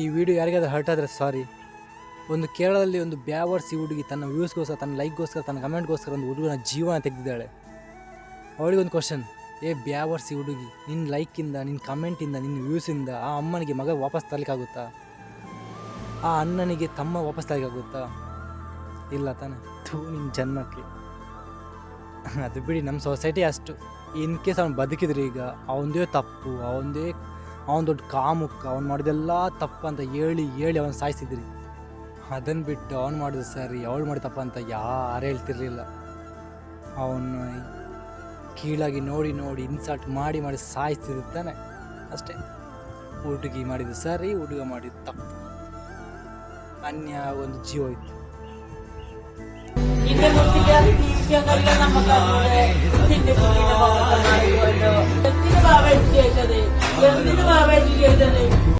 ಈ ವಿಡಿಯೋ ಯಾರಿಗಾದ್ರೂ ಹರ್ಟ್ ಆದರೆ ಸಾರಿ. ಒಂದು ಕೇರಳದಲ್ಲಿ ಒಂದು ಬ್ಯಾವರ್ಸಿ ಹುಡುಗಿ ತನ್ನ ವ್ಯೂಸ್ಗೋಸ್ಕರ, ತನ್ನ ಲೈಕ್ಗೋಸ್ಕರ, ತನ್ನ ಕಮೆಂಟ್ಗೋಸ್ಕರ ಒಂದು ಹುಡುಗನ ಜೀವನ ತೆಗೆದಿದ್ದಾಳೆ. ಅವಳಿಗೊಂದು ಕ್ವಶನ್, ಬ್ಯಾವರ್ಸಿ ಹುಡುಗಿ, ನಿನ್ನ ಲೈಕಿಂದ, ನಿನ್ನ ಕಮೆಂಟಿಂದ, ನಿನ್ನ ವ್ಯೂಸಿಂದ ಆ ಅಮ್ಮನಿಗೆ ಮಗ ವಾಪಸ್ ತರಲಿಕ್ಕಾಗುತ್ತಾ? ಆ ಅಣ್ಣನಿಗೆ ತಮ್ಮ ವಾಪಸ್ ತರಲಿಕ್ಕಾಗುತ್ತಾ? ಇಲ್ಲ ತಾನೆ. ನಿನ್ನ ಜನ್ಮಕ್ಕೆ. ಅದು ಬಿಡಿ, ನಮ್ಮ ಸೊಸೈಟಿ ಅಷ್ಟು. ಇನ್ ಕೇಸ್ ಅವ್ನು ಬದುಕಿದ್ರೆ ಈಗ ಅವನದೇ ತಪ್ಪು, ಅವನು ದೊಡ್ಡ ಕಾಮುಕ್ಕ, ಅವ್ನು ಮಾಡಿದೆಲ್ಲ ತಪ್ಪು ಅಂತ ಹೇಳಿ ಅವನು ಸಾಯಿಸಿದ್ರಿ. ಅದನ್ನು ಬಿಟ್ಟು ಅವ್ನು ಮಾಡಿದ ಸರಿ, ಅವಳು ಮಾಡಿದ ತಪ್ಪ ಅಂತ ಯಾರು ಹೇಳ್ತಿರ್ಲಿಲ್ಲ. ಅವನು ಕೀಳಾಗಿ ನೋಡಿ ಇನ್ಸಲ್ಟ್ ಮಾಡಿ ಸಾಯಿಸ್ತಿರ್ತಾನೆ ಅಷ್ಟೇ. ಹುಡುಗಿ ಮಾಡಿದ್ದು ಸರಿ, ಹುಡುಗ ಮಾಡಿದ್ದು ತಪ್ಪು. ಅನ್ಯ ಒಂದು ಜೀವ ಇತ್ತು. എന്തിനു ബാബ ചെയ്തത്?